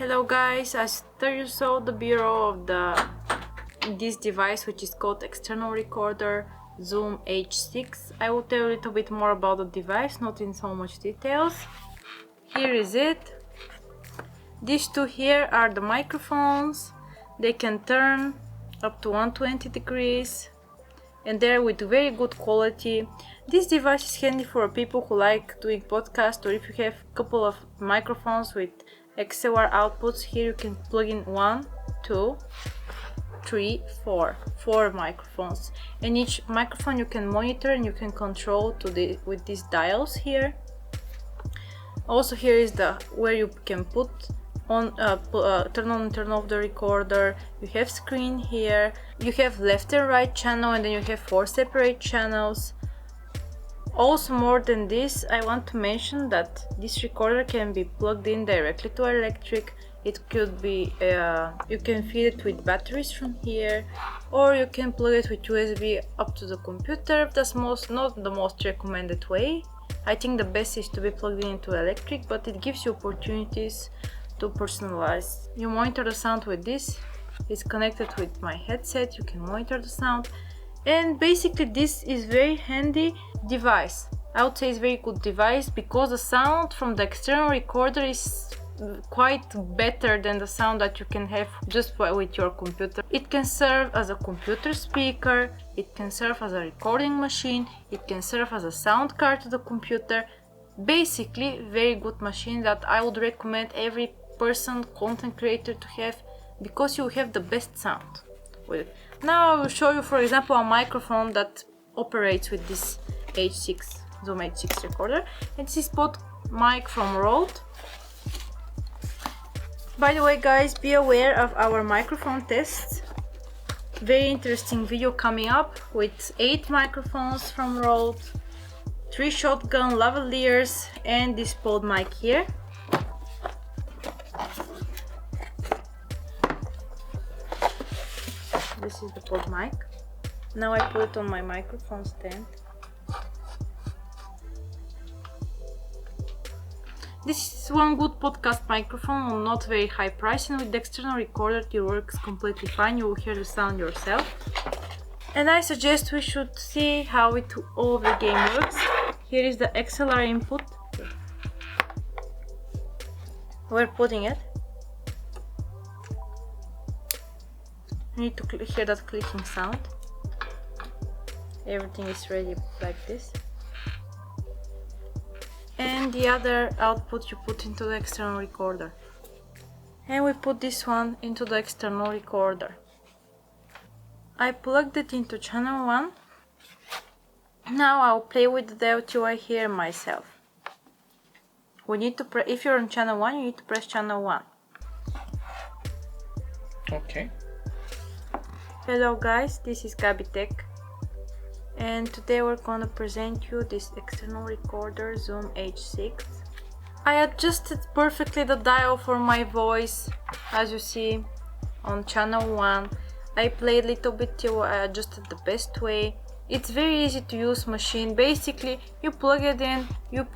Hello guys, as you saw the bureau of this device, which is called external recorder Zoom H6. I will tell you a little bit more about the device, not in so much details. Here is it. These two here are the microphones. They can turn up to 120 degrees and they're with very good quality. This device is handy for people who like doing podcasts, or if you have a couple of microphones with XLR outputs. Here you can plug in 1, 2, 3, 4 microphones, and each microphone you can monitor and you can control with these dials here. Also, here is where you can put on turn on and turn off the recorder. You have screen here, you have left and right channel, and then you have 4 separate channels. Also, more than this, I want to mention that this recorder can be plugged in directly to electric. It could be, you can feed it with batteries from here, or you can plug it with USB up to the computer. That's not the most recommended way. I think the best is to be plugged into electric, but it gives you opportunities to personalize. You monitor the sound with this. It's connected with my headset. You can monitor the sound. And basically this is very handy device. I would say it's very good device because the sound from the external recorder is quite better than the sound that you can have just with your computer. It can serve as a computer speaker, it can serve as a recording machine, it can serve as a sound card to the computer. Basically very good machine that I would recommend every person, content creator, to have, because you have the best sound with it. Now I will show you, for example, a microphone that operates with this Zoom H6 recorder, and this is pod mic from Rode. By the way guys, be aware of our microphone tests. Very interesting video coming up with 8 microphones from Rode, 3 shotgun lavaliers, and this pod mic here. This is the pod mic. Now I put it on my microphone stand. This is one good podcast microphone, not very high price, and with the external recorder it works completely fine. You will hear the sound yourself. And I suggest we should see how all of the game works. Here is the XLR input. We're putting it. You need to hear that clicking sound. Everything is ready like this. And the other output you put into the external recorder. And we put this one into the external recorder. I plugged it into channel 1. Now I'll play with the dev till I hear myself. We need to if you're on channel 1, you need to press channel 1. Okay. Hello guys, this is Gabby Tech, and today we're gonna present you this external recorder Zoom H6. I adjusted perfectly the dial for my voice, as you see on channel 1. I played a little bit till I adjusted the best way. It's very easy to use machine. Basically you plug it in, you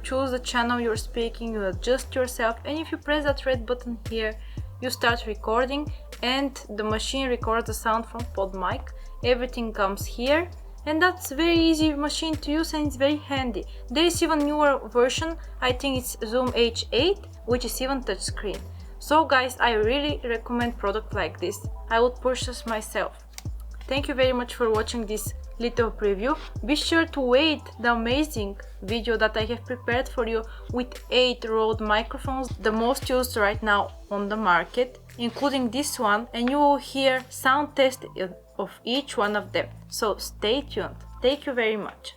choose the channel you're speaking, you adjust yourself, and if you press that red button here, you start recording, and the machine records the sound from pod mic. Everything comes here, and that's very easy machine to use, and it's very handy. There is even newer version, I think it's Zoom H8, which is even touchscreen. So guys, I really recommend product like this. I would purchase myself. Thank you very much for watching this little preview. Be sure to wait the amazing video that I have prepared for you with 8 Rode microphones, the most used right now on the market, including this one, and you will hear sound test of each one of them. So stay tuned. Thank you very much.